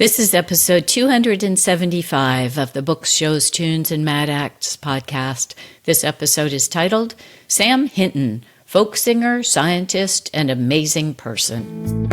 This is episode 275 of the Books, Shows, Tunes, and Mad Acts podcast. This episode is titled Sam Hinton, Folk Singer, Scientist, and Amazing Person.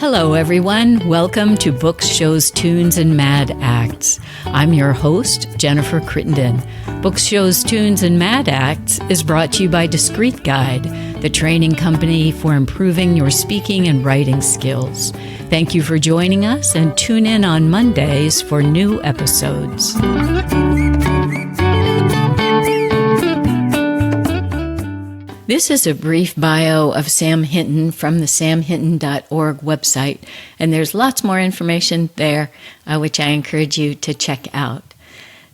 Hello, everyone. Welcome to Books, Shows, Tunes, and Mad Acts. I'm your host, Jennifer Crittenden. Books, Shows, Tunes, and Mad Acts is brought to you by Discreet Guide, the training company for improving your speaking and writing skills. Thank you for joining us, and tune in on Mondays for new episodes. This is a brief bio of Sam Hinton from the samhinton.org website, and there's lots more information there, which I encourage you to check out.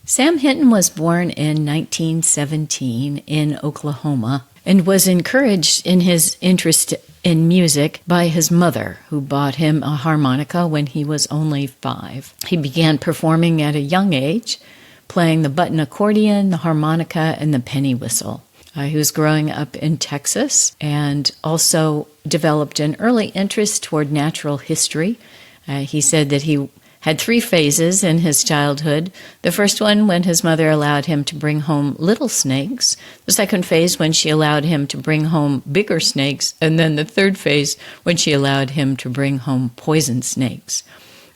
Sam Hinton was born in 1917 in Oklahoma and was encouraged in his interest in music by his mother, who bought him a harmonica when he was only 5. He began performing at a young age, playing the button accordion, the harmonica, and the penny whistle. He was growing up in Texas and also developed an early interest toward natural history. He said that he had 3 phases in his childhood. The first one when his mother allowed him to bring home little snakes. The second phase when she allowed him to bring home bigger snakes. And then the third phase when she allowed him to bring home poison snakes.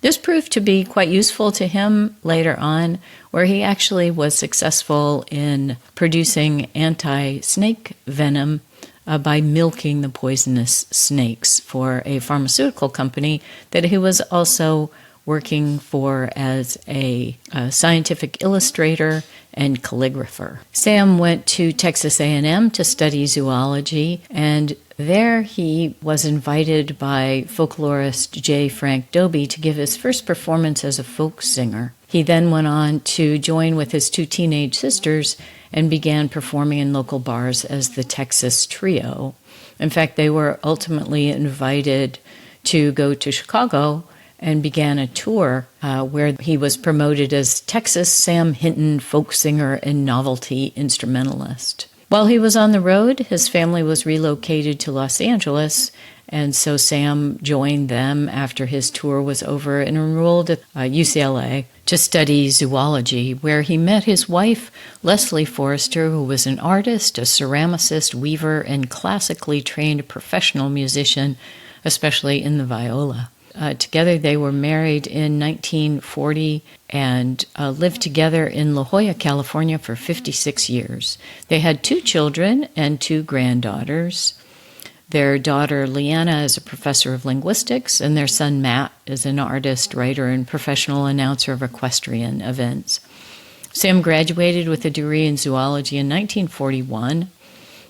This proved to be quite useful to him later on, where he actually was successful in producing anti-snake venom by milking the poisonous snakes for a pharmaceutical company that he was also working for as a scientific illustrator and calligrapher. Sam went to Texas A&M to study zoology, and there he was invited by folklorist J. Frank Dobie to give his first performance as a folk singer. He then went on to join with his 2 teenage sisters and began performing in local bars as the Texas Trio. In fact, they were ultimately invited to go to Chicago and began a tour where he was promoted as Texas Sam Hinton folk singer and novelty instrumentalist. While he was on the road, his family was relocated to Los Angeles, and so Sam joined them after his tour was over and enrolled at UCLA to study zoology, where he met his wife, Leslie Forrester, who was an artist, a ceramicist, weaver, and classically trained professional musician, especially in the viola. Together they were married in 1940 and lived together in La Jolla, California for 56 years. They had 2 children and 2 granddaughters. Their daughter Leanna is a professor of linguistics, and their son Matt is an artist, writer, and professional announcer of equestrian events. Sam graduated with a degree in zoology in 1941.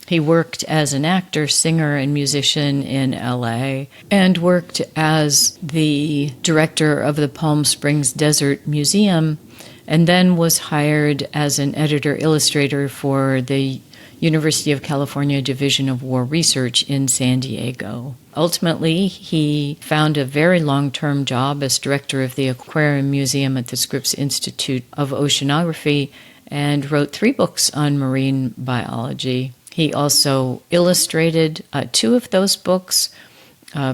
He worked as an actor, singer, and musician in LA and worked as the director of the Palm Springs Desert Museum, and then was hired as an editor-illustrator for the University of California Division of War Research in San Diego. Ultimately, he found a very long-term job as director of the Aquarium Museum at the Scripps Institute of Oceanography and wrote 3 books on marine biology. He also illustrated 2 of those books,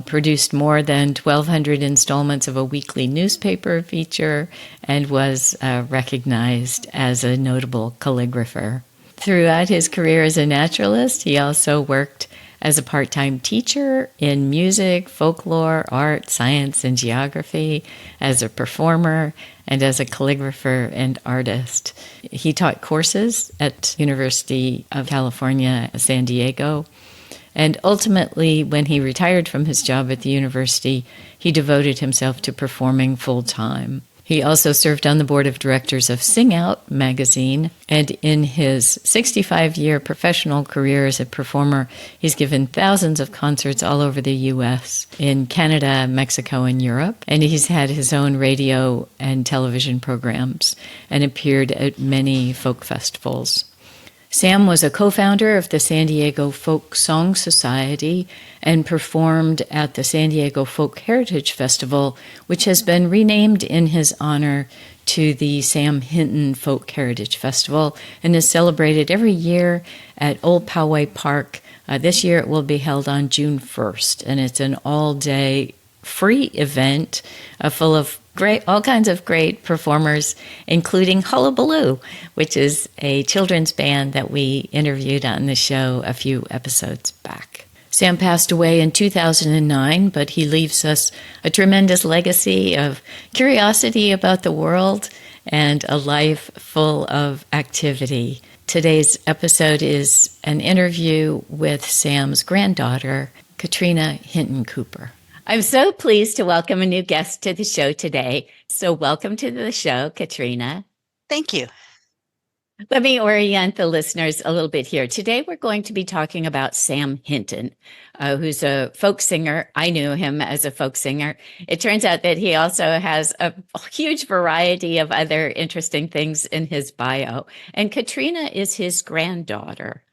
produced more than 1,200 installments of a weekly newspaper feature, and was recognized as a notable calligrapher. Throughout his career as a naturalist, he also worked as a part-time teacher in music, folklore, art, science, and geography, as a performer, and as a calligrapher and artist. He taught courses at University of California, San Diego, and ultimately, when he retired from his job at the university, he devoted himself to performing full-time. He also served on the board of directors of Sing Out magazine, and in his 65-year professional career as a performer, he's given thousands of concerts all over the U.S., in Canada, Mexico, and Europe, and he's had his own radio and television programs and appeared at many folk festivals. Sam was a co-founder of the San Diego Folk Song Society and performed at the San Diego Folk Heritage Festival, which has been renamed in his honor to the Sam Hinton Folk Heritage Festival and is celebrated every year at Old Poway Park. This year it will be held on June 1st, and it's an all-day free event full of all kinds of great performers, including Hullabaloo, which is a children's band that we interviewed on the show a few episodes back. Sam passed away in 2009, but he leaves us a tremendous legacy of curiosity about the world and a life full of activity. Today's episode is an interview with Sam's granddaughter, Katrina Hinton-Cooper. I'm so pleased to welcome a new guest to the show today. So welcome to the show, Katrina. Thank you. Let me orient the listeners a little bit here. Today, we're going to be talking about Sam Hinton, who's a folk singer. I knew him as a folk singer. It turns out that he also has a huge variety of other interesting things in his bio. And Katrina is his granddaughter.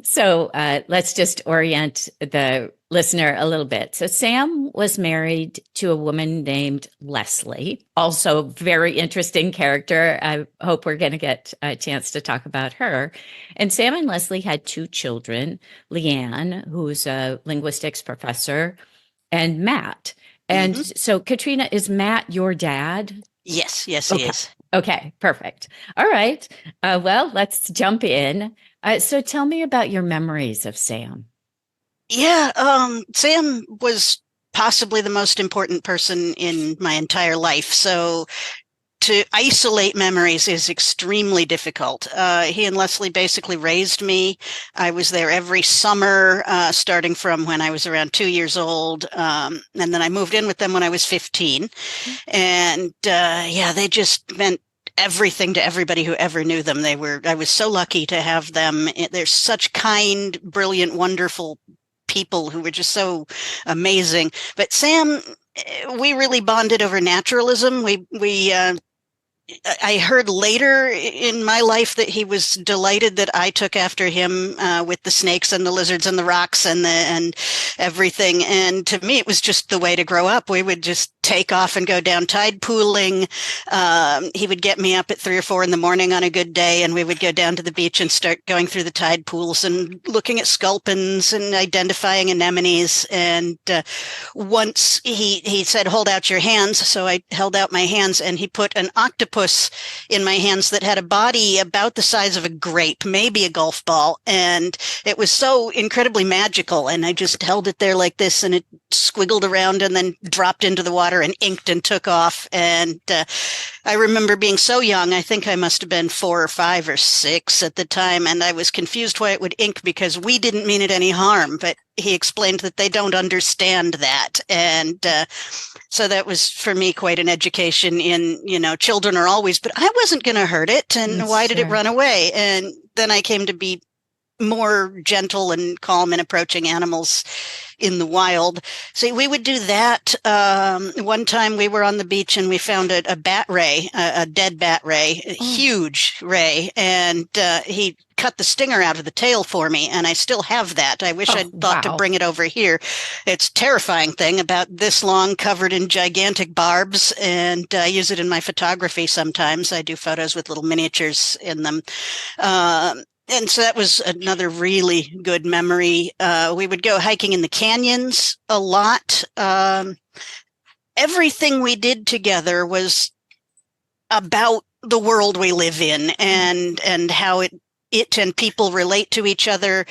So let's just orient the listener a little bit. So Sam was married to a woman named Leslie, also very interesting character. I hope we're going to get a chance to talk about her. And Sam and Leslie had two children, Leanne, who's a linguistics professor, and Matt. And so Katrina, is Matt your dad? Yes, he is. Okay, perfect. All right. Well, let's jump in. So tell me about your memories of Sam. Yeah, Sam was possibly the most important person in my entire life. So to isolate memories is extremely difficult. He and Leslie basically raised me. I was there every summer, starting from when I was around 2 years old. And then I moved in with them when I was 15. And they just meant everything to everybody who ever knew them. I was so lucky to have them. They're such kind, brilliant, wonderful people who were just so amazing. But Sam, we really bonded over naturalism. I heard later in my life that he was delighted that I took after him with the snakes and the lizards and the rocks and everything. And to me, it was just the way to grow up. We would just take off and go down tide pooling. He would get me up at 3 or 4 in the morning on a good day, and we would go down to the beach and start going through the tide pools and looking at sculpins and identifying anemones. And once he said, "Hold out your hands." So I held out my hands, and he put an octopus in my hands that had a body about the size of a grape, maybe a golf ball. And it was so incredibly magical. And I just held it there like this, and it squiggled around and then dropped into the water and inked and took off. And I remember being so young. I think I must have been 4 or 5 or 6 at the time. And I was confused why it would ink, because we didn't mean it any harm. But he explained that they don't understand that. And so that was for me quite an education in, children are always, but I wasn't going to hurt it. And why did it run away? And then I came to be more gentle and calm in approaching animals in the wild. So we would do that. One time we were on the beach and we found a bat ray, a dead bat ray, a huge ray. And he cut the stinger out of the tail for me. And I still have that. I wish I'd thought to bring it over here. It's a terrifying thing, about this long, covered in gigantic barbs. And I use it in my photography sometimes. I do photos with little miniatures in them. And so that was another really good memory. We would go hiking in the canyons a lot. Everything we did together was about the world we live in and how it and people relate to each other.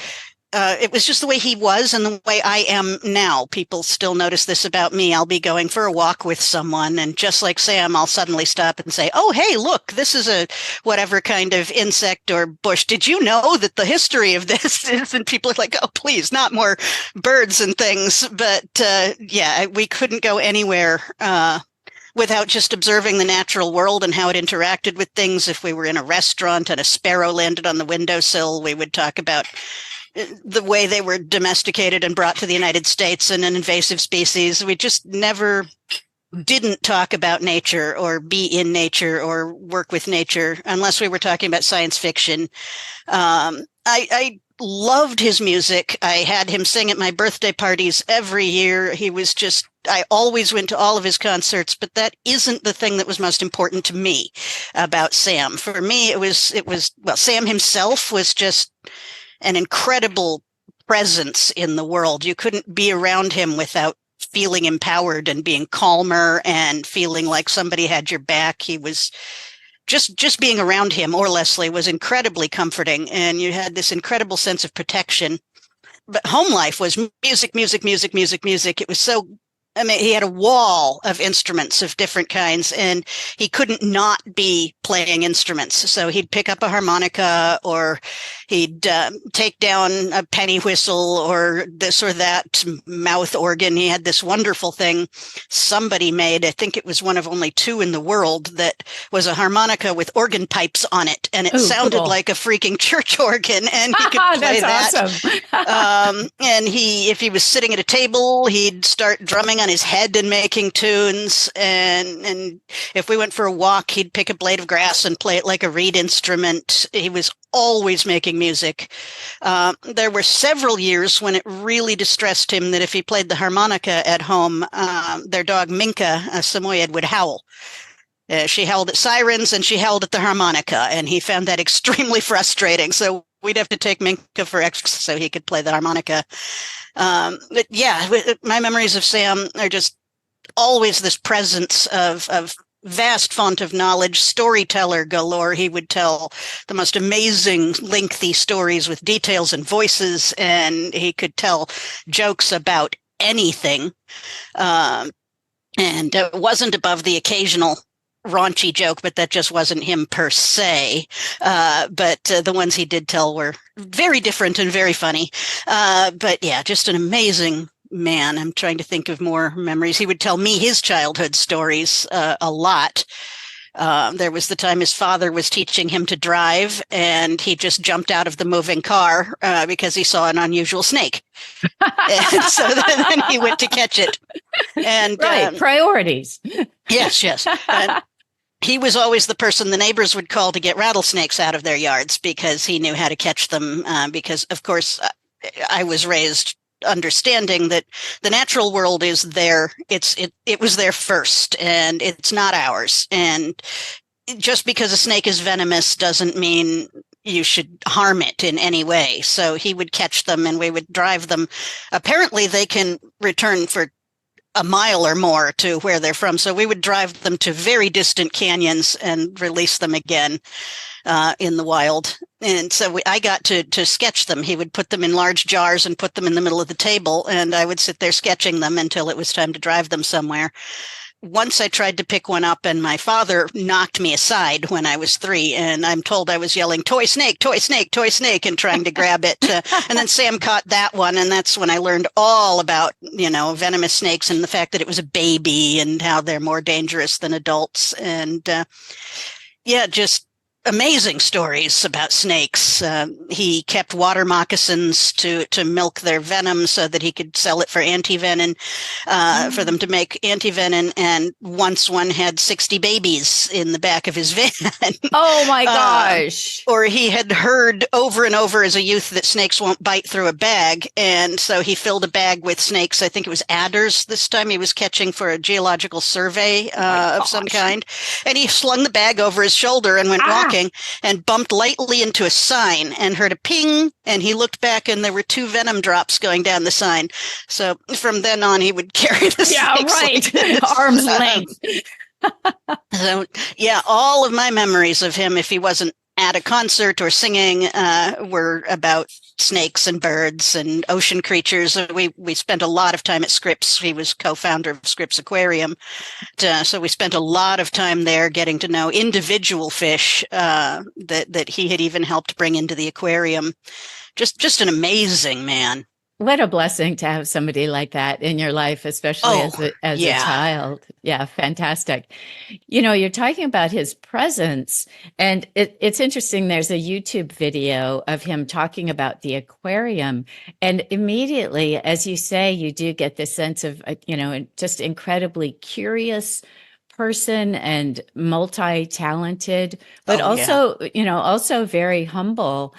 It was just the way he was and the way I am now. People still notice this about me. I'll be going for a walk with someone, and just like Sam, I'll suddenly stop and say, "Oh, hey, look, this is a whatever kind of insect or bush. Did you know that the history of this is?" And people are like, "Oh, please, not more birds and things." But we couldn't go anywhere without just observing the natural world and how it interacted with things. If we were in a restaurant and a sparrow landed on the windowsill, we would talk about the way they were domesticated and brought to the United States and an invasive species. We just never didn't talk about nature or be in nature or work with nature unless we were talking about science fiction. I loved his music. I had him sing at my birthday parties every year. I always went to all of his concerts, but that isn't the thing that was most important to me about Sam. For me, well, Sam himself was just an incredible presence in the world. You couldn't be around him without feeling empowered and being calmer and feeling like somebody had your back. He was just being around him, or Leslie, was incredibly comforting, and you had this incredible sense of protection. But home life was music, music, music, music, music. It was so, I mean, he had a wall of instruments of different kinds, and he couldn't not be playing instruments. So he'd pick up a harmonica, or he'd take down a penny whistle, or this or that mouth organ. He had this wonderful thing somebody made. I think it was one of only two in the world that was a harmonica with organ pipes on it, and it sounded cool, like a freaking church organ, and he could play That's that. Awesome. And if he was sitting at a table, he'd start drumming on his head and making tunes. And if we went for a walk, he'd pick a blade of grass and play it like a reed instrument. He was always making music. There were several years when it really distressed him that if he played the harmonica at home, their dog Minka, a Samoyed, would howl. She howled at sirens and she howled at the harmonica, and he found that extremely frustrating. So we'd have to take Minka for extras so he could play the harmonica. But yeah, my memories of Sam are just always this presence of vast font of knowledge, storyteller galore. He would tell the most amazing, lengthy stories with details and voices, and he could tell jokes about anything. And it wasn't above the occasional raunchy joke, but that just wasn't him per se. But the ones he did tell were very different and very funny. But yeah, just an amazing man. I'm trying to think of more memories. He would tell me his childhood stories a lot. There was the time his father was teaching him to drive, and he just jumped out of the moving car because he saw an unusual snake. And so then he went to catch it. And right, priorities. Yes. And he was always the person the neighbors would call to get rattlesnakes out of their yards because he knew how to catch them. Because, of course, I was raised understanding that the natural world is there. It was there first, and it's not ours. And just because a snake is venomous doesn't mean you should harm it in any way. So he would catch them, and we would drive them. Apparently, they can return for a mile or more to where they're from. So we would drive them to very distant canyons and release them again in the wild. And so I got to sketch them. He would put them in large jars and put them in the middle of the table, and I would sit there sketching them until it was time to drive them somewhere. Once I tried to pick one up, and my father knocked me aside when I was 3, and I'm told I was yelling, "Toy snake, toy snake, toy snake," and trying to grab it. And then Sam caught that one, and that's when I learned all about, venomous snakes and the fact that it was a baby and how they're more dangerous than adults. And just amazing stories about snakes. He kept water moccasins to milk their venom so that he could sell it for anti-venom, for them to make anti-venom. And once one had 60 babies in the back of his van. Oh my gosh. Or he had heard over and over as a youth that snakes won't bite through a bag. And so he filled a bag with snakes. I think it was adders this time he was catching for a geological survey of some kind. And he slung the bag over his shoulder and went walking. And bumped lightly into a sign and heard a ping, and he looked back, and there were 2 venom drops going down the sign. So from then on, he would carry the snakes. Yeah, right. Arm's length. So, all of my memories of him, if he wasn't at a concert or singing, were about snakes and birds and ocean creatures. We spent a lot of time at Scripps. He was co-founder of Scripps Aquarium. So we spent a lot of time there getting to know individual fish that he had even helped bring into the aquarium. Just an amazing man. What a blessing to have somebody like that in your life, especially as a child. Yeah, fantastic. You're talking about his presence, and it's interesting. There's a YouTube video of him talking about the aquarium, and immediately, as you say, you do get this sense of, just incredibly curious person and multi-talented, but also very humble.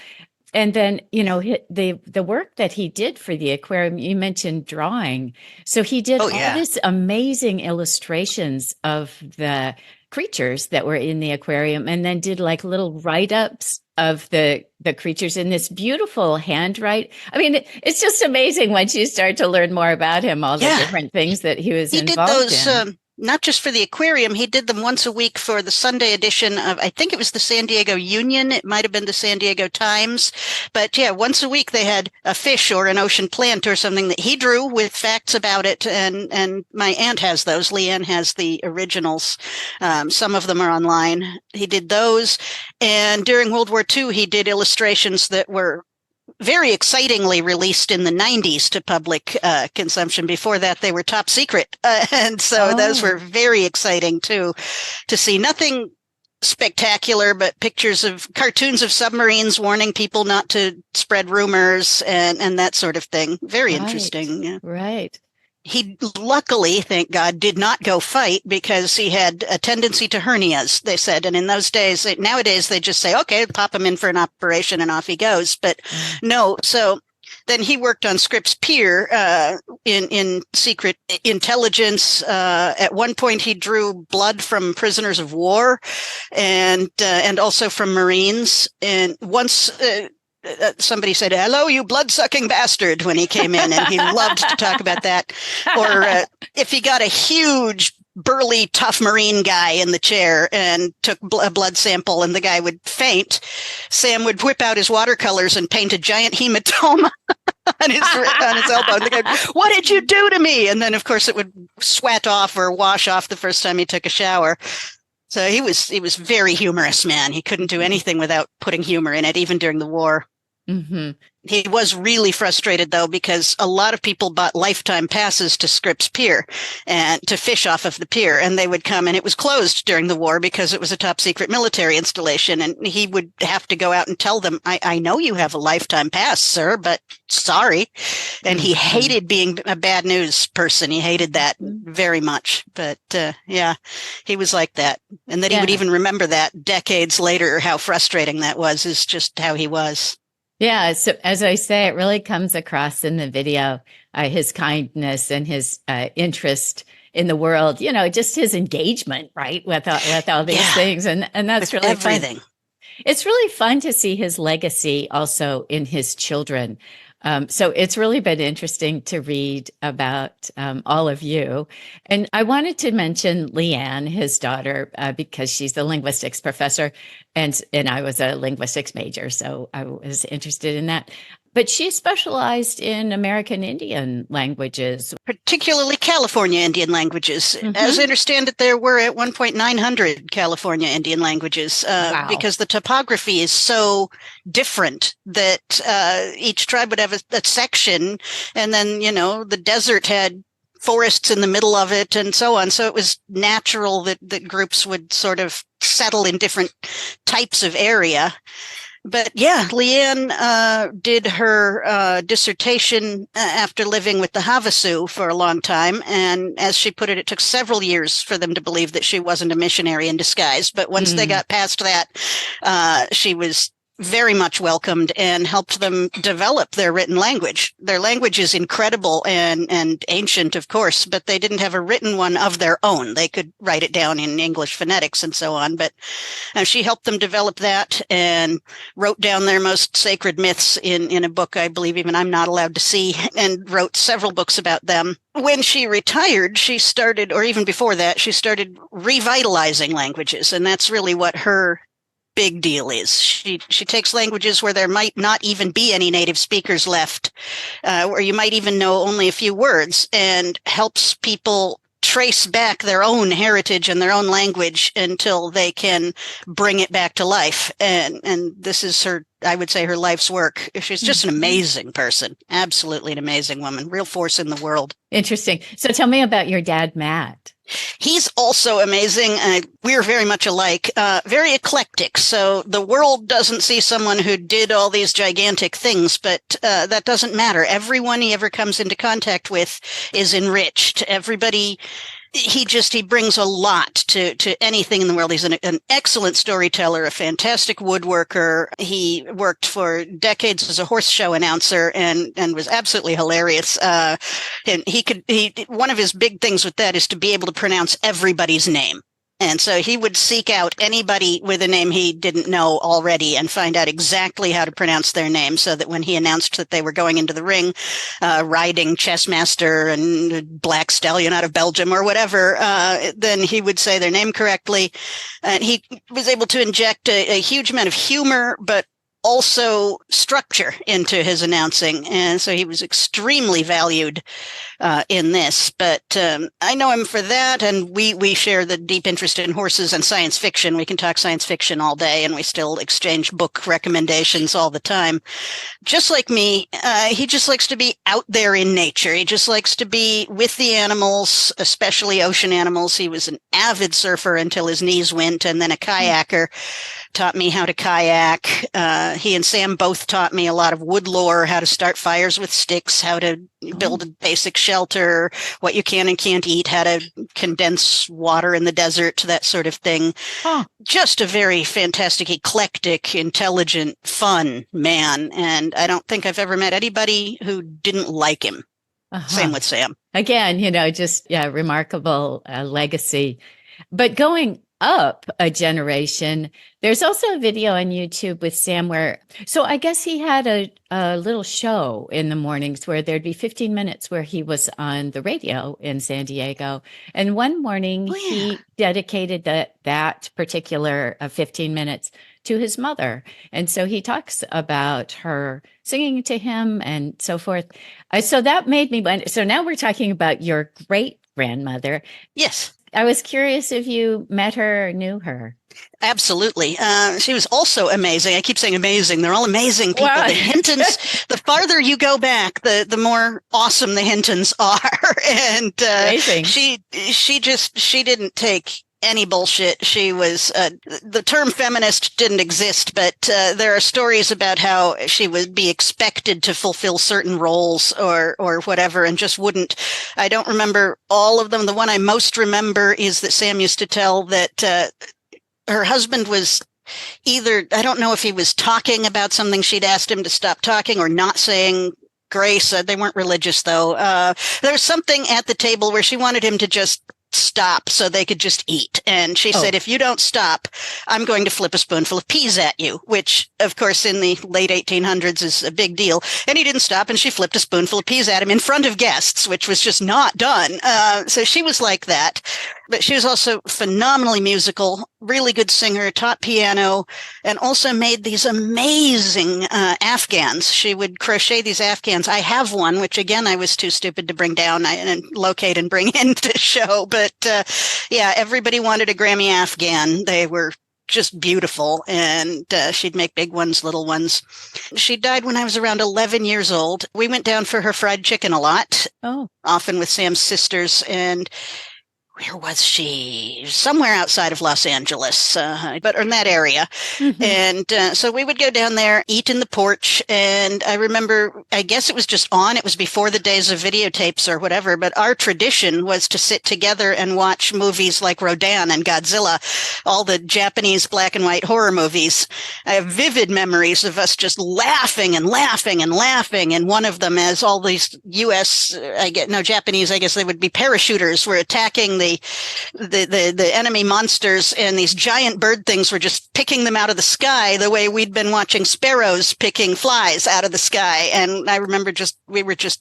And then, the work that he did for the aquarium, you mentioned drawing. So he did Oh, all yeah. this amazing illustrations of the creatures that were in the aquarium, and then did like little write-ups of the creatures in this beautiful handwrite. I mean, it's just amazing once you start to learn more about him, all the Yeah. different things that he was He did involved those, in. not just for the aquarium, he did them once a week for the Sunday edition of, I think it was the San Diego Union. It might have been the San Diego Times. But yeah, once a week they had a fish or an ocean plant or something that he drew with facts about it. And my aunt has those. Leanne has the originals. Some of them are online. He did those. And during World War II, he did illustrations that were very excitingly released in the 90s to public consumption. Before that, they were top secret. And so those were very exciting too, to see. Nothing spectacular, but pictures of cartoons of submarines warning people not to spread rumors and that sort of thing. Very interesting. Yeah. Right. He luckily, thank God, did not go fight because he had a tendency to hernias, they said. And in those days, nowadays, they just say, okay, pop him in for an operation and off he goes. But no, so then he worked on Scripps Pier in secret intelligence. At one point, he drew blood from prisoners of war and also from Marines. And once somebody said, hello, you blood-sucking bastard, when he came in, and he loved to talk about that. Or if he got a huge, burly, tough Marine guy in the chair and took a blood sample and the guy would faint, Sam would whip out his watercolors and paint a giant hematoma on his elbow. And the guy, what did you do to me? And then, of course, it would sweat off or wash off the first time he took a shower. So he was very humorous, man. He couldn't do anything without putting humor in it, even during the war. Mm-hmm. He was really frustrated, though, because a lot of people bought lifetime passes to Scripps Pier and to fish off of the pier. And they would come, and it was closed during the war because it was a top secret military installation. And he would have to go out and tell them, I know you have a lifetime pass, sir, but sorry. And he hated being a bad news person. He hated that very much. But yeah, he was like that. And that he would even remember that decades later, how frustrating that was, is just how he was. Yeah, so as I say, it really comes across in the video, his kindness and his interest in the world, just his engagement, right, with all these things. And that's really everything. Fun. It's really fun to see his legacy also in his children. So it's really been interesting to read about all of you. And I wanted to mention Leanne, his daughter, because she's the linguistics professor, and I was a linguistics major, so I was interested in that. But she specialized in American Indian languages. Particularly California Indian languages. Mm-hmm. As I understand it, there were at one point 900 California Indian languages because the topography is so different that each tribe would have a section. And then, the desert had forests in the middle of it and so on. So it was natural that groups would sort of settle in different types of area. But yeah, Leanne did her dissertation after living with the Havasu for a long time. And as she put it, it took several years for them to believe that she wasn't a missionary in disguise. But once they got past that, she was very much welcomed and helped them develop their written language. Their language is incredible and ancient, of course, but they didn't have a written one of their own. They could write it down in English phonetics and so on, but she helped them develop that and wrote down their most sacred myths in a book I believe even I'm not allowed to see, and wrote several books about them. When she retired, she started, or even before that, she started revitalizing languages, and that's really what her big deal is. She takes languages where there might not even be any native speakers left, where you might even know only a few words, and helps people trace back their own heritage and their own language until they can bring it back to life. And this is her, I would say, her life's work. She's just an amazing person. Absolutely an amazing woman. Real force in the world. Interesting. So tell me about your dad, Matt. He's also amazing. We're very much alike, very eclectic. So the world doesn't see someone who did all these gigantic things, but that doesn't matter. Everyone he ever comes into contact with is enriched. Everybody he brings a lot to anything in the world. He's an excellent storyteller, a fantastic woodworker. He worked for decades as a horse show announcer and was absolutely hilarious. And one of his big things with that is to be able to pronounce everybody's name. And so he would seek out anybody with a name he didn't know already and find out exactly how to pronounce their name, so that when he announced that they were going into the ring, riding Chessmaster and Black Stallion out of Belgium or whatever, then he would say their name correctly. And he was able to inject a huge amount of humor, but also structure into his announcing. And so he was extremely valued in this. But I know him for that, and we share the deep interest in horses and science fiction. We can talk science fiction all day, and we still exchange book recommendations all the time. Just like me, he just likes to be out there in nature. He just likes to be with the animals, especially ocean animals. He was an avid surfer until his knees went, and then a kayaker. Taught me how to kayak. He and Sam both taught me a lot of wood lore, how to start fires with sticks, how to build a basic shelter, what you can and can't eat, how to condense water in the desert, that sort of thing. Just a very fantastic, eclectic, intelligent, fun man. And I don't think I've ever met anybody who didn't like him. Same with Sam. Again, just remarkable legacy. But going up a generation, there's also a video on YouTube with Sam so I guess he had a little show in the mornings where there'd be 15 minutes where he was on the radio in San Diego. And one morning he dedicated that particular 15 minutes to his mother. And so he talks about her singing to him and so forth. So that made me wonder. So now we're talking about your great grandmother. Yes. I was curious if you met her or knew her. Absolutely. She was also amazing. I keep saying amazing. They're all amazing people. Wow. The Hintons, the farther you go back, the more awesome the Hintons are. And amazing. She didn't take any bullshit. She was, the term feminist didn't exist, but there are stories about how she would be expected to fulfill certain roles or whatever, and just wouldn't. I don't remember all of them. The one I most remember is that Sam used to tell that her husband was either, I don't know if he was talking about something she'd asked him to stop talking or not saying grace. They weren't religious, though. There was something at the table where she wanted him to just stop so they could just eat. And she said, if you don't stop, I'm going to flip a spoonful of peas at you, which, of course, in the late 1800s is a big deal. And he didn't stop, and she flipped a spoonful of peas at him in front of guests, which was just not done. So she was like that. But she was also phenomenally musical, really good singer, taught piano, and also made these amazing Afghans. She would crochet these Afghans. I have one, which, again, I was too stupid to bring down and locate and bring into the show. But, everybody wanted a Grammy Afghan. They were just beautiful, and she'd make big ones, little ones. She died when I was around 11 years old. We went down for her fried chicken a lot, often with Sam's sisters, and where was she? Somewhere outside of Los Angeles, but in that area. Mm-hmm. And so we would go down there, eat in the porch. And I remember, I guess it was just on. It was before the days of videotapes or whatever. But our tradition was to sit together and watch movies like Rodan and Godzilla, all the Japanese black and white horror movies. I have vivid memories of us just laughing and laughing and laughing. And one of them, as all these Japanese, I guess they would be parachuters, were attacking the enemy monsters, and these giant bird things were just picking them out of the sky the way we'd been watching sparrows picking flies out of the sky. And I remember we were just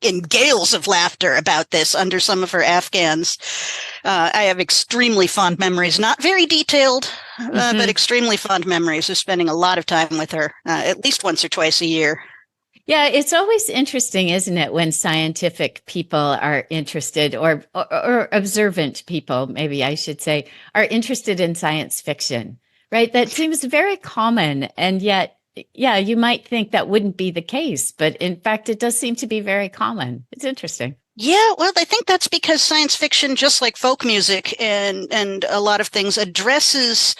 in gales of laughter about this under some of her Afghans. I have extremely fond memories, not very detailed, but extremely fond memories of spending a lot of time with her, at least once or twice a year. Yeah, it's always interesting, isn't it, when scientific people are interested, or observant people, maybe I should say, are interested in science fiction, right? That seems very common. And yet, you might think that wouldn't be the case. But in fact, it does seem to be very common. It's interesting. Yeah, well, I think that's because science fiction, just like folk music and a lot of things, addresses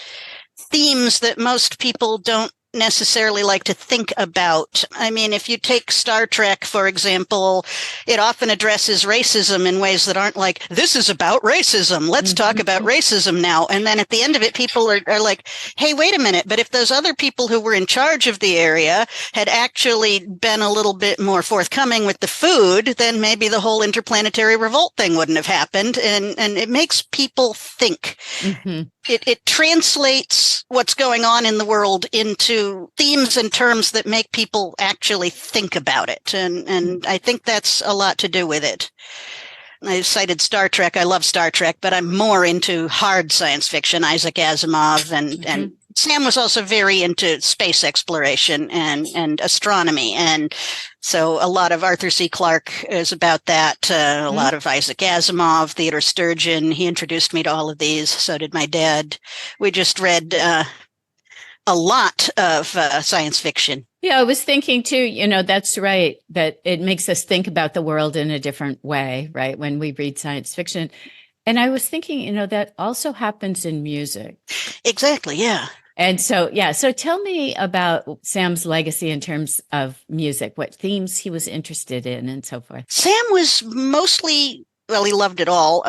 themes that most people don't necessarily like to think about. I mean, if you take Star Trek, for example, it often addresses racism in ways that aren't like, this is about racism. Let's talk about racism now. And then at the end of it, people are like, hey, wait a minute. But if those other people who were in charge of the area had actually been a little bit more forthcoming with the food, then maybe the whole interplanetary revolt thing wouldn't have happened. And it makes people think. It translates what's going on in the world into themes and terms that make people actually think about it. And I think that's a lot to do with it. I cited Star Trek. I love Star Trek, but I'm more into hard science fiction, Isaac Asimov, and Sam was also very into space exploration and astronomy. And so a lot of Arthur C. Clarke is about that. A lot of Isaac Asimov, Theodore Sturgeon. He introduced me to all of these. So did my dad. We just read a lot of science fiction. Yeah, I was thinking too, that's right, that it makes us think about the world in a different way, right? When we read science fiction. And I was thinking, that also happens in music. Exactly, yeah. And so, so tell me about Sam's legacy in terms of music, what themes he was interested in and so forth. Sam was mostly, well, he loved it all.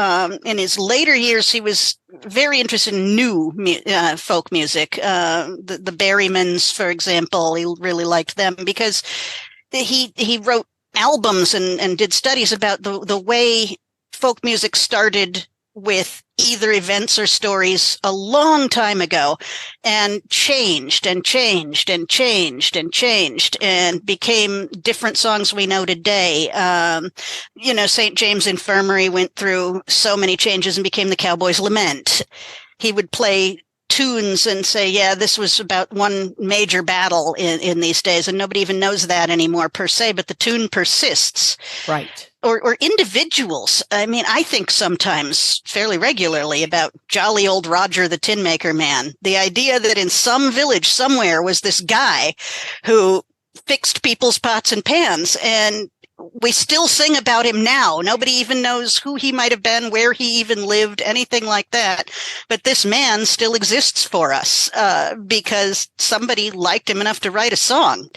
In his later years, he was very interested in new folk music. The Berrymans, for example, he really liked them because he wrote albums and did studies about the way folk music started with either events or stories a long time ago and changed and changed and changed and changed and became different songs we know today. St. James Infirmary went through so many changes and became the Cowboys' Lament. He would play tunes and say, yeah, this was about one major battle in these days, and nobody even knows that anymore per se, but the tune persists. Right. Or individuals. I mean, I think sometimes fairly regularly about jolly old Roger the Tin Maker Man. The idea that in some village somewhere was this guy who fixed people's pots and pans, and we still sing about him now. Nobody even knows who he might have been, where he even lived, anything like that. But this man still exists for us because somebody liked him enough to write a song.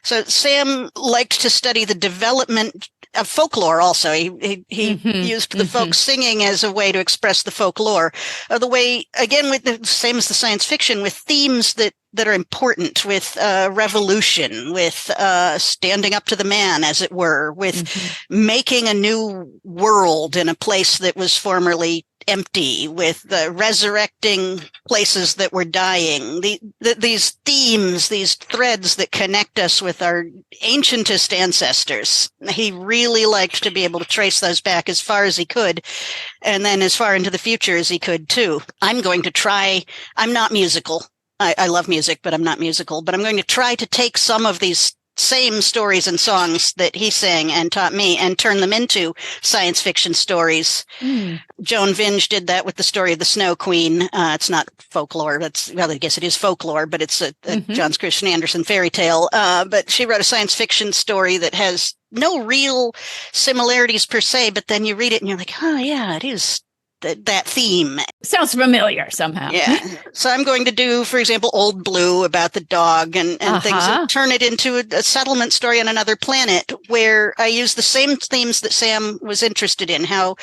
So Sam liked to study the development of folklore also. He used the folk singing as a way to express the folklore. The way, again, with the same as the science fiction, with themes that are important, with revolution, with standing up to the man, as it were, with making a new world in a place that was formerly empty, with resurrecting places that were dying. These themes, these threads that connect us with our ancientest ancestors. He really liked to be able to trace those back as far as he could, and then as far into the future as he could too. I'm not musical. I love music, but I'm not musical. But I'm going to try to take some of these same stories and songs that he sang and taught me and turn them into science fiction stories. Joan Vinge did that with the story of the Snow Queen. It's not folklore. I guess it is folklore, but it's a John Christian Andersen fairy tale. But she wrote a science fiction story that has no real similarities per se, but then you read it and you're like, oh yeah, it is that theme. Sounds familiar somehow. Yeah. So I'm going to do, for example, Old Blue about the dog and things, and turn it into a settlement story on another planet where I use the same themes that Sam was interested in, how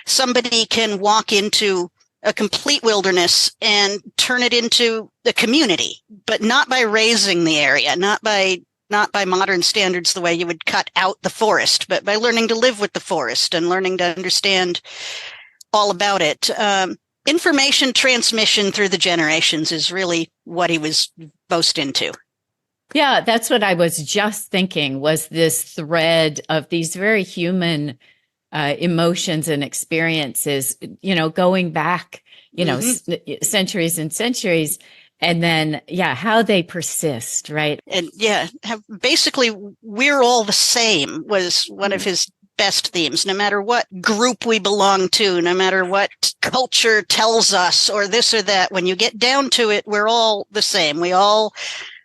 somebody can walk into a complete wilderness and turn it into a community, but not by raising the area, not by modern standards, the way you would cut out the forest, but by learning to live with the forest and learning to understand all about it. Information transmission through the generations is really what he was most into. Yeah, that's what I was just thinking, was this thread of these very human emotions and experiences, going back, centuries and centuries. And then, how they persist, right? And basically, we're all the same was one of his best themes, no matter what group we belong to, no matter what culture tells us or this or that. When you get down to it, we're all the same. We all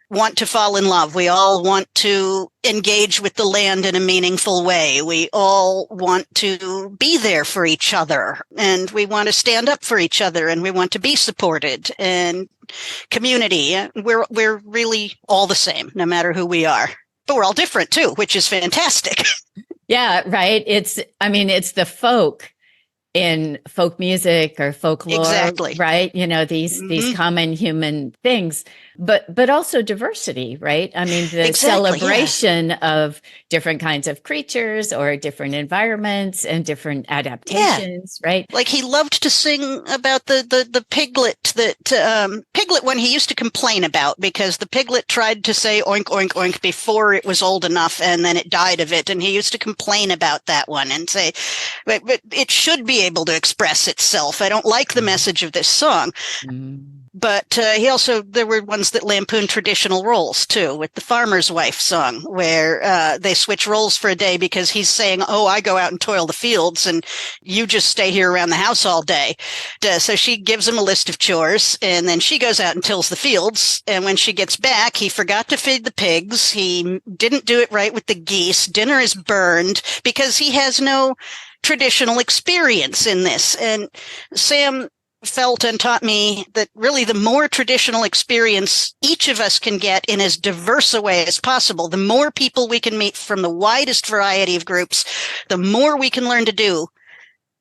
want to fall in love. We all want to engage with the land in a meaningful way. We all want to be there for each other, and we want to stand up for each other, and we want to be supported, and community. We're really all the same, no matter who we are. But we're all different too, which is fantastic. Yeah, right. It's the folk in folk music or folklore, Exactly. right? These common human things, but also diversity, right? I mean, the celebration of different kinds of creatures or different environments and different adaptations, right? Like he loved to sing about the piglet piglet one he used to complain about because the piglet tried to say oink, oink, oink before it was old enough, and then it died of it. And he used to complain about that one and say, but it should be able to express itself. I don't like the message of this song. But there were ones that lampooned traditional roles too, with the farmer's wife song, where they switch roles for a day because he's saying, oh, I go out and toil the fields and you just stay here around the house all day. So she gives him a list of chores, and then she goes out and tills the fields. And when she gets back, he forgot to feed the pigs. He didn't do it right with the geese. Dinner is burned because he has no traditional experience in this. And Sam felt and taught me that really the more traditional experience each of us can get in as diverse a way as possible, the more people we can meet from the widest variety of groups, the more we can learn to do,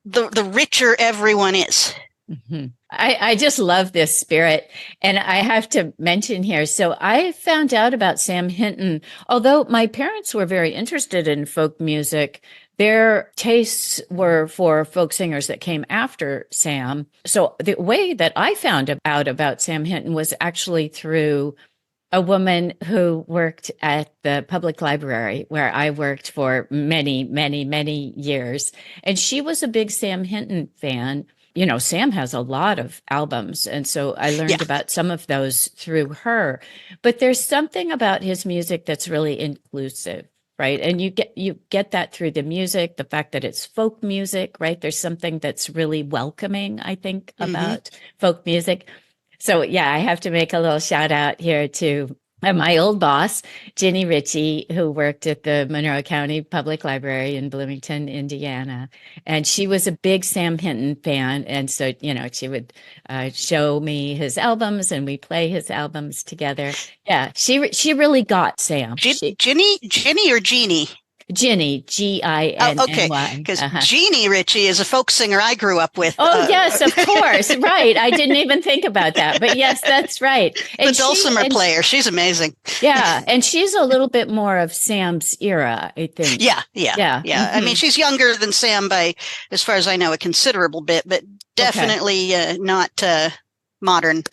the richer everyone is. Mm-hmm. I just love this spirit. And I have to mention here, so I found out about Sam Hinton, although my parents were very interested in folk music. Their tastes were for folk singers that came after Sam. So the way that I found out about Sam Hinton was actually through a woman who worked at the public library where I worked for many, many, many years. And she was a big Sam Hinton fan. Sam has a lot of albums. And so I learned about some of those through her. But there's something about his music that's really inclusive. Right. And you get that through the music, the fact that it's folk music, right? There's something that's really welcoming, I think, about folk music. So, yeah, I have to make a little shout out here to my old boss, Ginny Ritchie, who worked at the Monroe County Public Library in Bloomington, Indiana. And she was a big Sam Hinton fan. And so, she would show me his albums and we play his albums together. Yeah, she really got Sam. Ginny or Jeannie? Ginny, Ginny. Oh, okay, because Jeannie Ritchie is a folk singer I grew up with. Oh, yes, of course. Right. I didn't even think about that. But yes, that's right. And the dulcimer player. She's amazing. Yeah. And she's a little bit more of Sam's era, I think. Yeah. Mm-hmm. I mean, she's younger than Sam by, as far as I know, a considerable bit, but definitely not modern.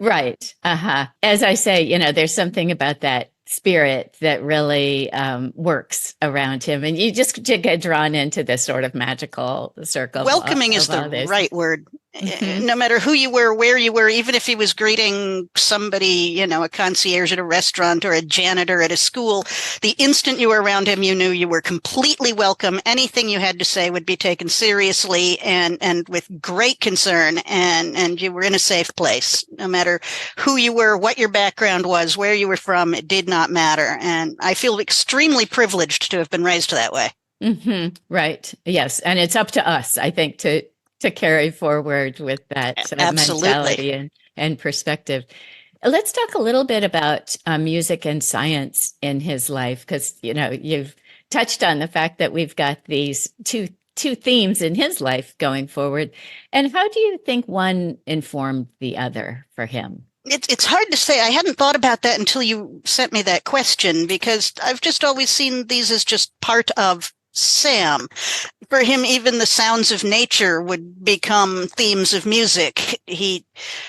Right. As I say, there's something about that spirit that really works around him, and you just get drawn into this sort of magical circle. Welcoming is the right word. Mm-hmm. No matter who you were, where you were, even if he was greeting somebody, a concierge at a restaurant or a janitor at a school, the instant you were around him, you knew you were completely welcome. Anything you had to say would be taken seriously and with great concern, and you were in a safe place. No matter who you were, what your background was, where you were from, it did not matter. And I feel extremely privileged to have been raised that way. Mm-hmm. Right. Yes. And it's up to us, I think, to carry forward with that mentality and perspective. Let's talk a little bit about music and science in his life, because, you've touched on the fact that we've got these two themes in his life going forward. And how do you think one informed the other for him? It's hard to say. I hadn't thought about that until you sent me that question, because I've just always seen these as just part of Sam. For him, even the sounds of nature would become themes of music. He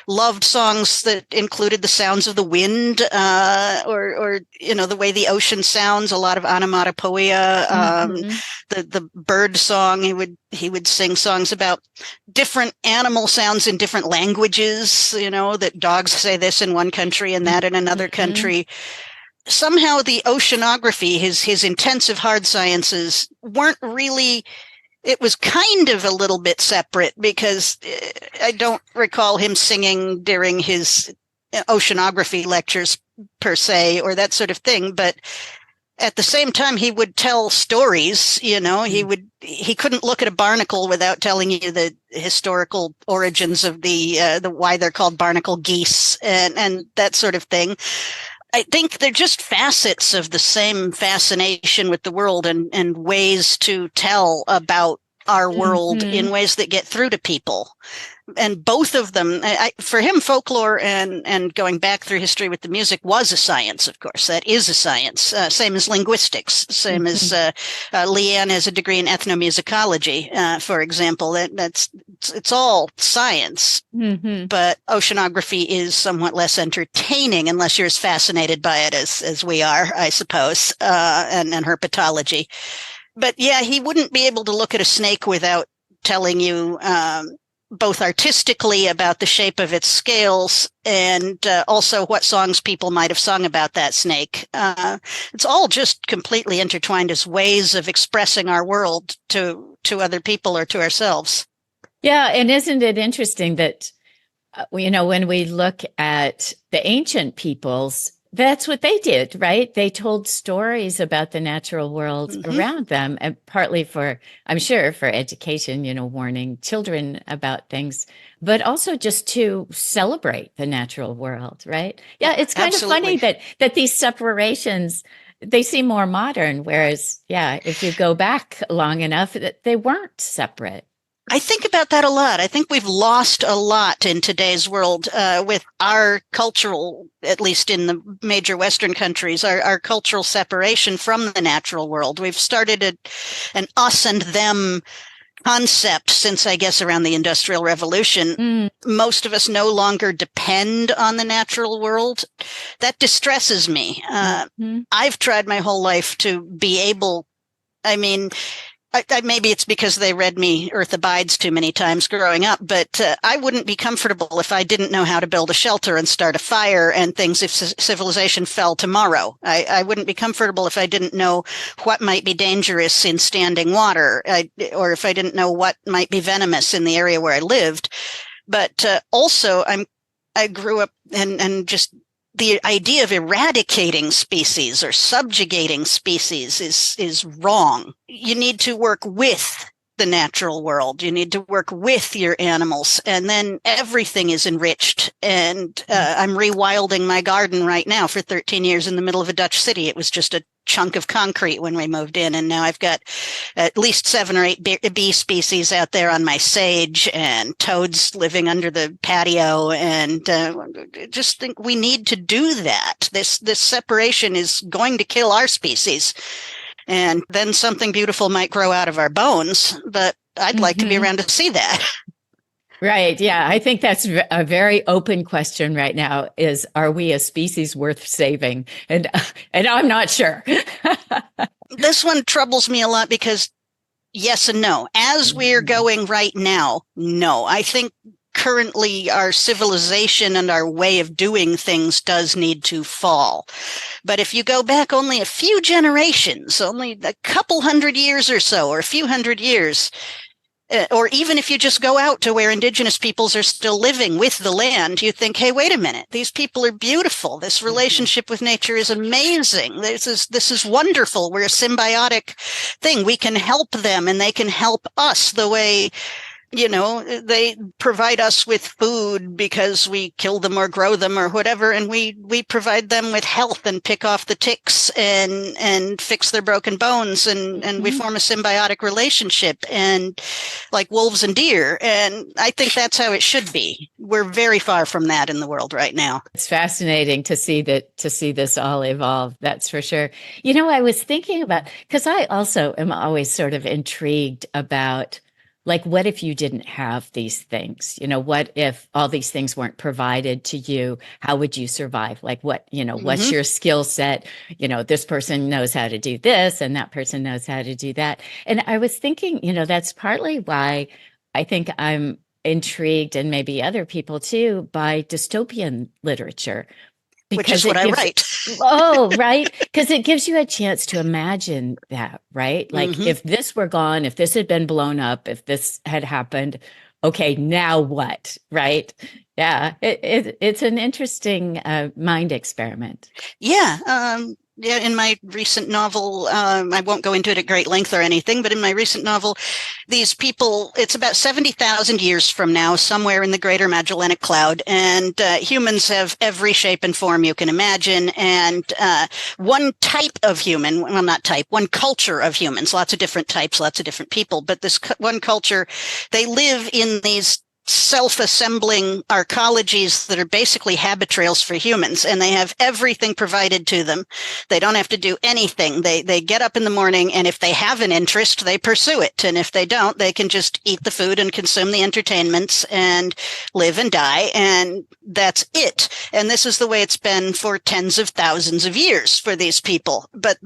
loved songs that included the sounds of the wind, or the way the ocean sounds. A lot of onomatopoeia. The bird song. He would sing songs about different animal sounds in different languages. That dogs say this in one country and that in another country. Somehow the oceanography, his intensive hard sciences, weren't really, it was kind of a little bit separate, because I don't recall him singing during his oceanography lectures per se, or that sort of thing. But at the same time, he would tell stories. He couldn't look at a barnacle without telling you the historical origins of the why they're called barnacle geese and that sort of thing. I think they're just facets of the same fascination with the world and ways to tell about our world in ways that get through to people. And both of them, for him, folklore and going back through history with the music was a science, of course. That is a science, same as linguistics, same as Leanne has a degree in ethnomusicology, for example. It's all science, but oceanography is somewhat less entertaining unless you're as fascinated by it as we are, I suppose, and herpetology. But yeah, he wouldn't be able to look at a snake without telling you both artistically about the shape of its scales and also what songs people might have sung about that snake. It's all just completely intertwined as ways of expressing our world to other people or to ourselves. Yeah, and isn't it interesting that, when we look at the ancient peoples, that's what they did, right? They told stories about the natural world around them, and partly I'm sure, for education, warning children about things, but also just to celebrate the natural world, right? Yeah, it's kind Absolutely. of funny that these separations, they seem more modern, whereas, yeah, if you go back long enough, that they weren't separate. I think about that a lot. I think we've lost a lot in today's world with our cultural, at least in the major Western countries, our cultural separation from the natural world. We've started an us and them concept since, I guess, around the Industrial Revolution. Most of us no longer depend on the natural world. That distresses me. I've tried my whole life to be able, maybe it's because they read me Earth Abides too many times growing up, but I wouldn't be comfortable if I didn't know how to build a shelter and start a fire and things if civilization fell tomorrow. I wouldn't be comfortable if I didn't know what might be dangerous in standing water, or if I didn't know what might be venomous in the area where I lived. But also, I grew up and just the idea of eradicating species or subjugating species is wrong. You need to work with the natural world. You need to work with your animals, and then everything is enriched. And I'm rewilding my garden right now for 13 years in the middle of a Dutch city. It was just a chunk of concrete when we moved in, and now I've got at least 7 or 8 bee species out there on my sage, and toads living under the patio, and just think we need to do that. This separation is going to kill our species, and then something beautiful might grow out of our bones, but I'd like to be around to see that. Right. Yeah. I think that's a very open question right now is, are we a species worth saving? And I'm not sure. This one troubles me a lot because yes and no. As we're going right now, no. I think currently our civilization and our way of doing things does need to fall. But if you go back only a few generations, only a couple hundred years or so, or a few hundred years, or even if you just go out to where indigenous peoples are still living with the land, you think, hey, wait a minute, these people are beautiful. This relationship with nature is amazing. This is wonderful. We're a symbiotic thing. We can help them and they can help us the way, they provide us with food because we kill them or grow them or whatever. And we provide them with health and pick off the ticks and fix their broken bones. And we form a symbiotic relationship, and like wolves and deer. And I think that's how it should be. We're very far from that in the world right now. It's fascinating to see this all evolve. That's for sure. I was thinking about, because I also am always sort of intrigued about, like, what if you didn't have these things? What if all these things weren't provided to you? How would you survive? Like, what's your skill set? This person knows how to do this and that person knows how to do that. And I was thinking, that's partly why I think I'm intrigued, and maybe other people too, by dystopian literature. Which is what I write. Oh, right. Because it gives you a chance to imagine that, right? Like if this were gone, if this had been blown up, if this had happened, okay, now what? Right? Yeah, it's an interesting mind experiment. Yeah. Yeah, in my recent novel, I won't go into it at great length or anything, but in my recent novel, these people, it's about 70,000 years from now, somewhere in the Greater Magellanic Cloud, and humans have every shape and form you can imagine. And one type of human, well, not type, one culture of humans, lots of different types, lots of different people, but this one culture, they live in these self-assembling arcologies that are basically habit trails for humans, and they have everything provided to them. They don't have to do anything. They get up in the morning, and if they have an interest, they pursue it. And if they don't, they can just eat the food and consume the entertainments and live and die. And that's it. And this is the way it's been for tens of thousands of years for these people. But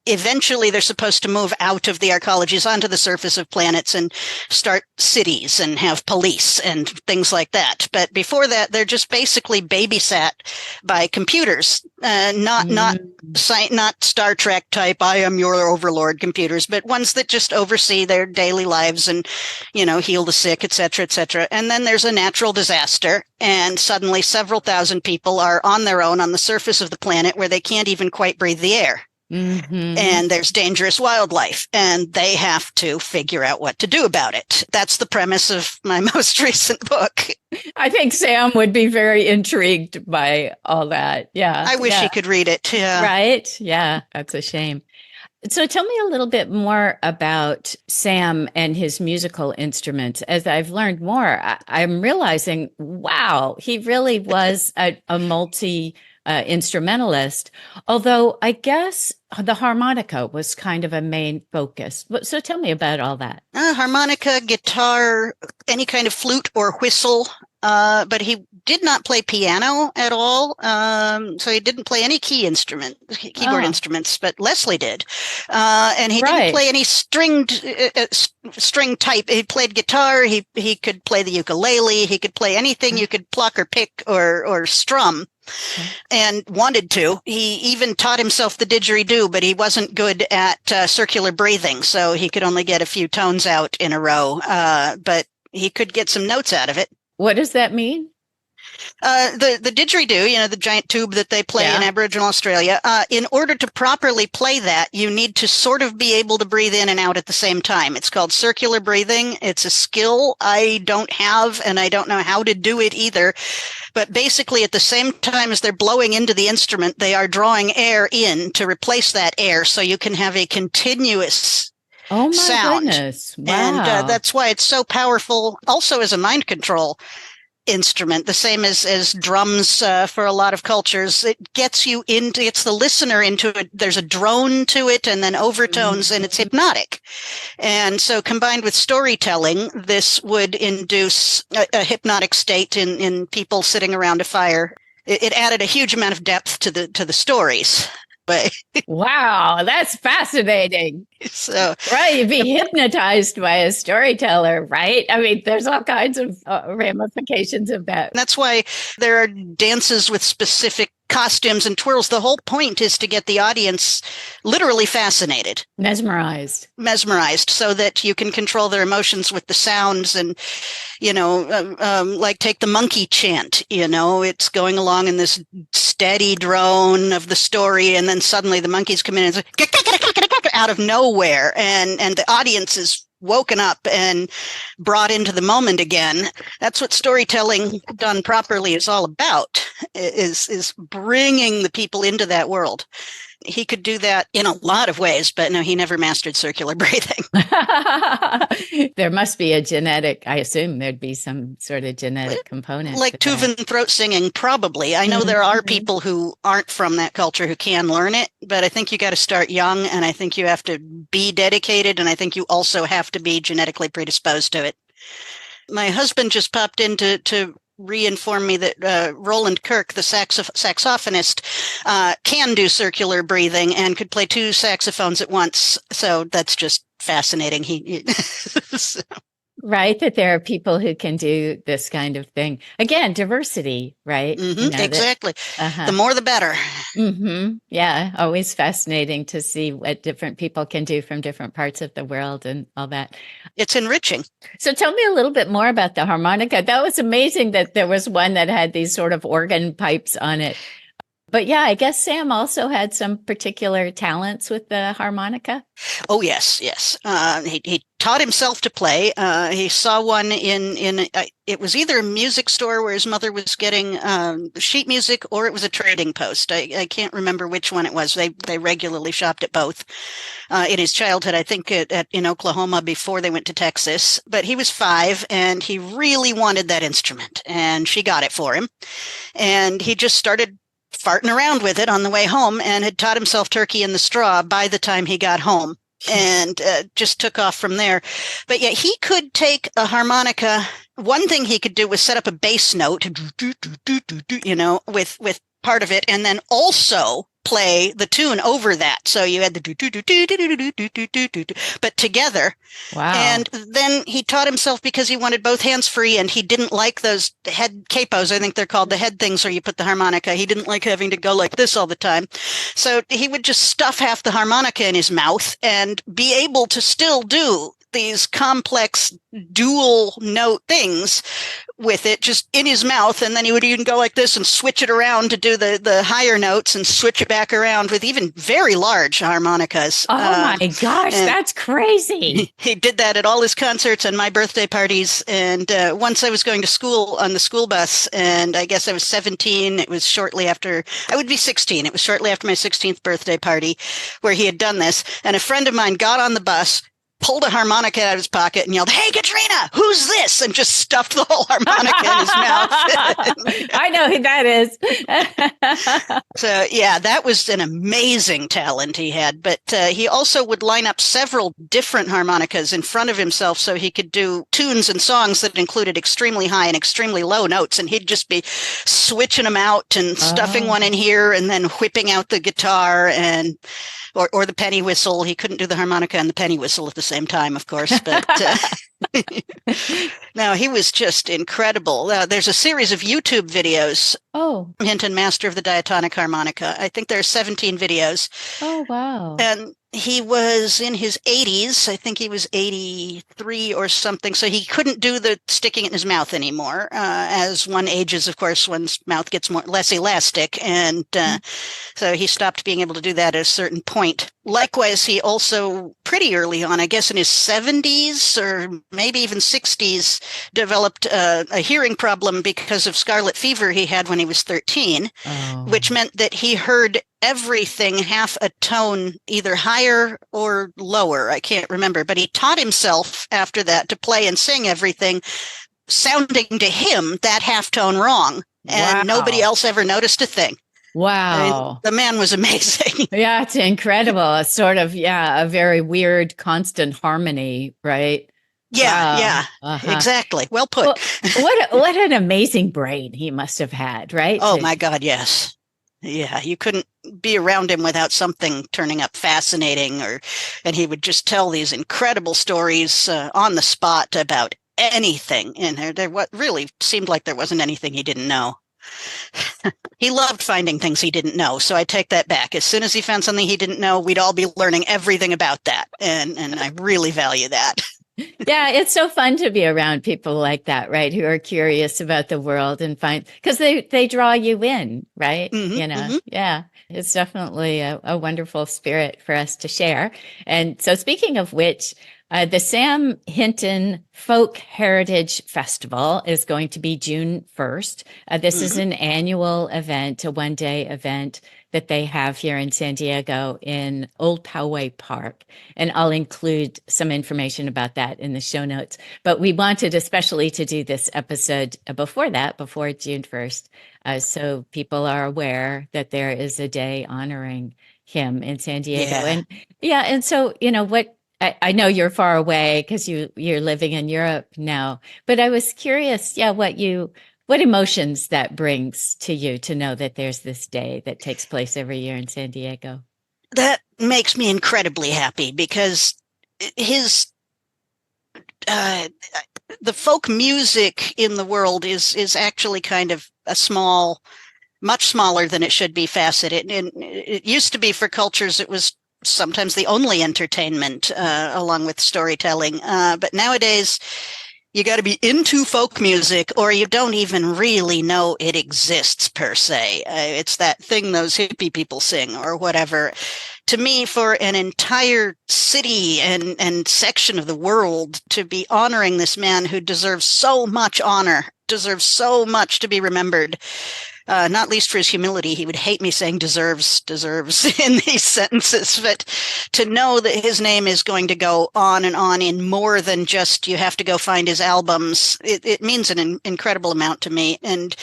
eventually they're supposed to move out of the arcologies onto the surface of planets and start cities and have police and things like that. But before that, they're just basically babysat by computers, not Star Trek type, I am your overlord computers, but ones that just oversee their daily lives and, heal the sick, et cetera, et cetera. And then there's a natural disaster, and suddenly several thousand people are on their own on the surface of the planet where they can't even quite breathe the air. Mm-hmm. And there's dangerous wildlife, and they have to figure out what to do about it. That's the premise of my most recent book. I think Sam would be very intrigued by all that. Yeah. I wish he could read it. Yeah. Right. Yeah. That's a shame. So tell me a little bit more about Sam and his musical instruments. As I've learned more, I'm realizing, wow, he really was a multi instrumentalist, although I guess the harmonica was kind of a main focus. So tell me about all that. Harmonica, guitar, any kind of flute or whistle. But he did not play piano at all. So he didn't play any keyboard instruments, but Leslie did. And he didn't play any string type. He played guitar. He could play the ukulele. He could play anything you could pluck or pick or strum. And wanted to. He even taught himself the didgeridoo, but he wasn't good at circular breathing, so he could only get a few tones out in a row. But he could get some notes out of it. What does that mean? The didgeridoo, the giant tube that they play in Aboriginal Australia, in order to properly play that, you need to sort of be able to breathe in and out at the same time. It's called circular breathing. It's a skill I don't have, and I don't know how to do it either. But basically, at the same time as they're blowing into the instrument, they are drawing air in to replace that air, so you can have a continuous sound. Goodness. Wow. And that's why it's so powerful, also as a mind control instrument, the same as drums for a lot of cultures. It gets the listener into it. There's a drone to it, and then overtones, and it's hypnotic. And so combined with storytelling, this would induce a hypnotic state in people sitting around a fire. It added a huge amount of depth to the stories. Wow, that's fascinating. So, right, you'd be hypnotized by a storyteller, right? I mean, there's all kinds of ramifications of that. That's why there are dances with specific costumes and twirls. The whole point is to get the audience literally fascinated. Mesmerized, so that you can control their emotions with the sounds. And, like take the monkey chant, it's going along in this steady drone of the story. And then suddenly the monkeys come in and say, out of nowhere. And the audience is woken up and brought into the moment again. That's what storytelling done properly is all about, is bringing the people into that world. He could do that in a lot of ways, but no, he never mastered circular breathing. There must be I assume there'd be some sort of genetic component. Like Tuvan throat singing, probably. I know there are people who aren't from that culture who can learn it, but I think you got to start young, and I think you have to be dedicated, and I think you also have to be genetically predisposed to it. My husband just popped in to re-inform me that Roland Kirk, the saxophonist, can do circular breathing and could play two saxophones at once. So that's just fascinating. So. right? That there are people who can do this kind of thing. Again, diversity, right? Exactly. The Uh-huh. more, the better. Yeah, always fascinating to see what different people can do from different parts of the world and all that. It's enriching. So tell me a little bit more about the harmonica. That was amazing that there was one that had these sort of organ pipes on it. But yeah, I guess Sam also had some particular talents with the harmonica. Oh yes, yes. He taught himself to play. He saw one in it was either a music store where his mother was getting sheet music, or it was a trading post. I can't remember which one it was. They regularly shopped at both in his childhood. I think in Oklahoma before they went to Texas. But he was 5, and he really wanted that instrument, and she got it for him, and he just started farting around with it on the way home, and had taught himself turkey in the straw by the time he got home, and just took off from there. But yeah, he could take a harmonica. One thing he could do was set up a bass note, with part of it, and then also play the tune over that. So you had the do do do do do do do do do do do, but together. Wow. And then he taught himself, because he wanted both hands free, and he didn't like those head capos. I think they're called the head things where you put the harmonica. He didn't like having to go like this all the time. So he would just stuff half the harmonica in his mouth and be able to still do these complex dual note things with it just in his mouth. And then he would even go like this and switch it around to do the higher notes, and switch it back around with even very large harmonicas. Oh my gosh, that's crazy. He did that at all his concerts and my birthday parties. And once I was going to school on the school bus, and I guess I was 17. It was shortly after, I would be 16. It was shortly after my 16th birthday party where he had done this. And a friend of mine got on the bus, pulled a harmonica out of his pocket, and yelled, "Hey, Katrina, who's this?" and just stuffed the whole harmonica in his mouth. I know who that is. So, yeah, that was an amazing talent he had. But he also would line up several different harmonicas in front of himself so he could do tunes and songs that included extremely high and extremely low notes. And he'd just be switching them out and stuffing one in here, and then whipping out the guitar and or the penny whistle. He couldn't do the harmonica and the penny whistle at the same time, of course. But no, he was just incredible. There's a series of YouTube videos. Oh, Hinton, master of the diatonic harmonica. I think there are 17 videos. Oh, wow. And he was in his 80s. I think he was 83 or something. So he couldn't do the sticking it in his mouth anymore. As one ages, of course, one's mouth gets less elastic. And so he stopped being able to do that at a certain point. Likewise, he also pretty early on, I guess in his 70s or maybe even 60s, developed a hearing problem because of scarlet fever he had when he was 13, which meant that he heard everything half a tone, either higher or lower. I can't remember, but he taught himself after that to play and sing everything sounding to him that half tone wrong. And nobody else ever noticed a thing. Wow. I mean, the man was amazing. Yeah, it's incredible. It's sort of, a very weird constant harmony, right? Yeah, exactly. Well put. Well, what an amazing brain he must have had, right? Oh my God, yes. Yeah, you couldn't be around him without something turning up fascinating, and he would just tell these incredible stories on the spot about anything. And there what really seemed like there wasn't anything he didn't know. He loved finding things he didn't know. So I take that back. As soon as he found something he didn't know, we'd all be learning everything about that. And I really value that. Yeah, it's so fun to be around people like that, right? Who are curious about the world and because they draw you in, right? Yeah, it's definitely a wonderful spirit for us to share. And so speaking of which, the Sam Hinton Folk Heritage Festival is going to be June 1st. This is an annual event, a one-day event that they have here in San Diego in Old Poway Park. And I'll include some information about that in the show notes. But we wanted especially to do this episode before June 1st, so people are aware that there is a day honoring him in San Diego. Yeah. And so, I know you're far away because you're living in Europe now, but I was curious, what emotions that brings to you to know that there's this day that takes place every year in San Diego. That makes me incredibly happy because his the folk music in the world is actually kind of a much smaller than it should be faceted. And it used to be for cultures, it was sometimes the only entertainment, along with storytelling. But nowadays, you got to be into folk music or you don't even really know it exists per se. It's that thing those hippie people sing or whatever. To me, for an entire city and section of the world to be honoring this man who deserves so much honor, deserves so much to be remembered, not least for his humility. He would hate me saying deserves in these sentences, but to know that his name is going to go on and on in more than just you have to go find his albums, it means an incredible amount to me. And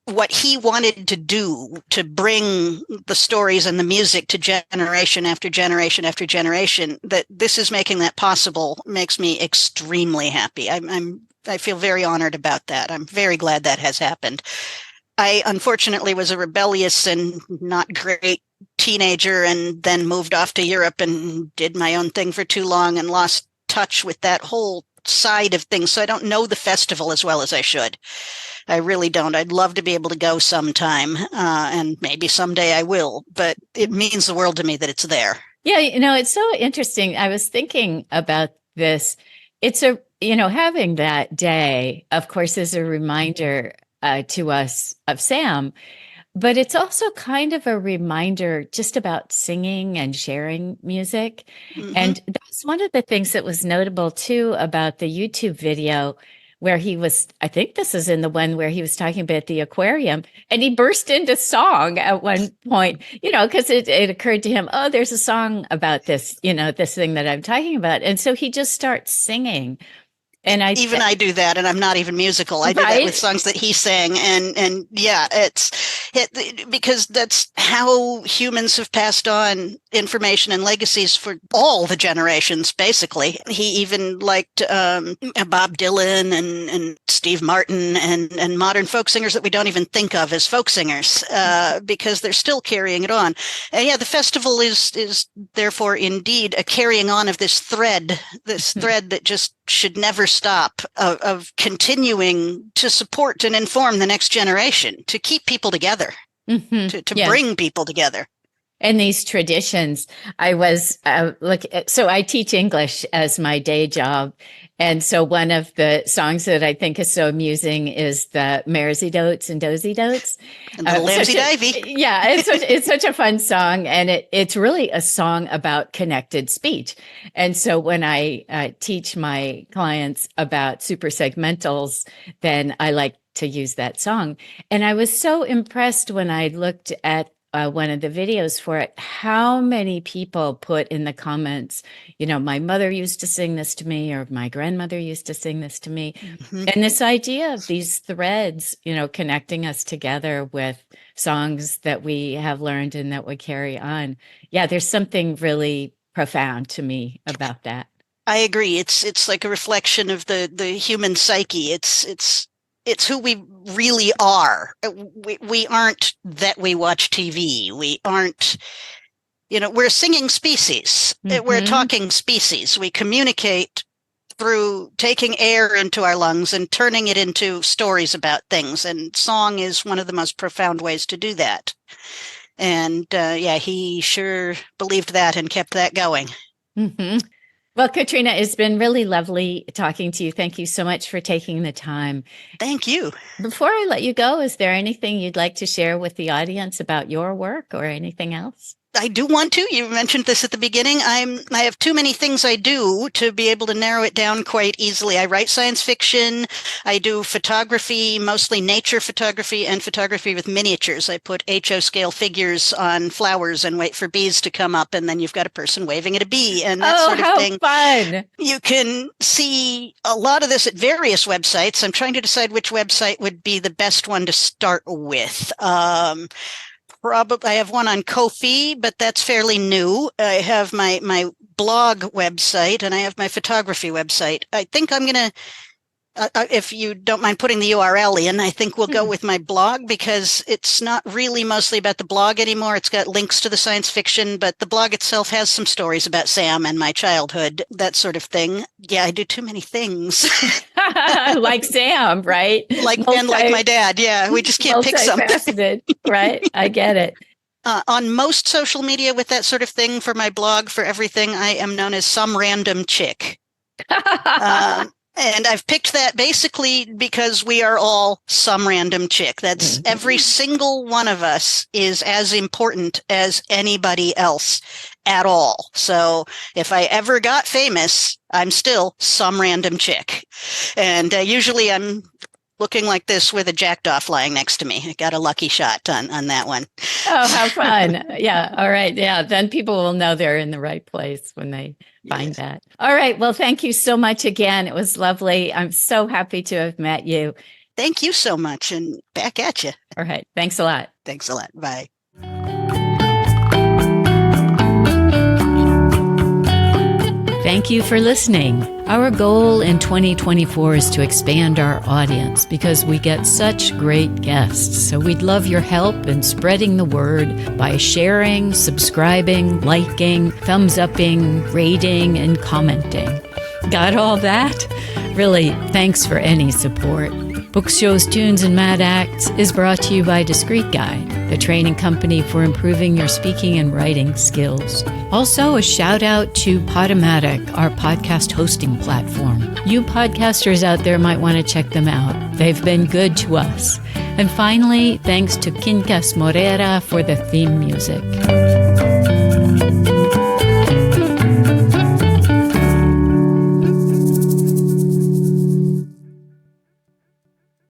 what he wanted to do to bring the stories and the music to generation after generation after generation, that this is making that possible, makes me extremely happy. I feel very honored about that. I'm very glad that has happened. I unfortunately was a rebellious and not great teenager and then moved off to Europe and did my own thing for too long and lost touch with that whole side of things. So I don't know the festival as well as I should. I really don't. I'd love to be able to go sometime, and maybe someday I will, but it means the world to me that it's there. Yeah, it's so interesting. I was thinking about this. It's having that day, of course, is a reminder to us of Sam, but it's also kind of a reminder just about singing and sharing music. Mm-hmm. And that's one of the things that was notable too about the YouTube video where he was, I think this is in the one where he was talking about the aquarium and he burst into song at one point, because it occurred to him, oh, there's a song about this, this thing that I'm talking about. And so he just starts singing. And I do that, and I'm not even musical. I do that with songs that he sang, and yeah, because that's how humans have passed on information and legacies for all the generations. Basically, he even liked Bob Dylan and Steve Martin and modern folk singers that we don't even think of as folk singers, because they're still carrying it on. And yeah, the festival is therefore indeed a carrying on of this thread that just should never stop of continuing to support and inform the next generation, to keep people together, to bring people together. And these traditions, I was so I teach English as my day job. And so one of the songs that I think is so amusing is the Maresy Dotes and Dozy Dotes. And the Lamsy Divey. Yeah, it's such a fun song. And it's really a song about connected speech. And so when I teach my clients about supersegmentals, then I like to use that song. And I was so impressed when I looked at one of the videos for it, how many people put in the comments, my mother used to sing this to me, or my grandmother used to sing this to me. Mm-hmm. And this idea of these threads, connecting us together with songs that we have learned and that we carry on. Yeah, there's something really profound to me about that. I agree. It's like a reflection of the human psyche. It's who we really are. We aren't that we watch TV. We aren't, we're a singing species. Mm-hmm. We're a talking species. We communicate through taking air into our lungs and turning it into stories about things. And song is one of the most profound ways to do that. And he sure believed that and kept that going. Mm-hmm. Well, Katrina, it's been really lovely talking to you. Thank you so much for taking the time. Thank you. Before I let you go, is there anything you'd like to share with the audience about your work or anything else? I do want to. You mentioned this at the beginning. I have too many things I do to be able to narrow it down quite easily. I write science fiction. I do photography, mostly nature photography and photography with miniatures. I put HO scale figures on flowers and wait for bees to come up, and then you've got a person waving at a bee and that sort of thing. Fun. You can see a lot of this at various websites. I'm trying to decide which website would be the best one to start with. Probably I have one on Ko-fi, but that's fairly new. I have my blog website and I have my photography website. I think I'm going to, if you don't mind putting the URL in, I think we'll go with my blog, because it's not really mostly about the blog anymore. It's got links to the science fiction, but the blog itself has some stories about Sam and my childhood, that sort of thing. Yeah, I do too many things. Like Sam, right? And like my dad. Yeah, we just can't pick something. Multifaceted, right? I get it. On most social media with that sort of thing, for my blog, for everything, I am known as some random chick. And I've picked that basically because we are all some random chick. That's every single one of us is as important as anybody else at all. So if I ever got famous, I'm still some random chick. And usually I'm looking like this with a jackdaw flying next to me. I got a lucky shot on that one. Oh, how fun. Yeah. All right. Yeah. Then people will know they're in the right place when they find that. All right. Well, thank you so much again. It was lovely. I'm so happy to have met you. Thank you so much. And back at you. All right. Thanks a lot. Thanks a lot. Bye. Thank you for listening. Our goal in 2024 is to expand our audience because we get such great guests. So we'd love your help in spreading the word by sharing, subscribing, liking, thumbs upping, rating, and commenting. Got all that? Really, thanks for any support. Books, Shows, Tunes, and Mad Acts is brought to you by Discreet Guide, the training company for improving your speaking and writing skills. Also, a shout out to Podomatic, our podcast hosting platform. You podcasters out there might want to check them out. They've been good to us. And finally, thanks to Quincas Morera for the theme music.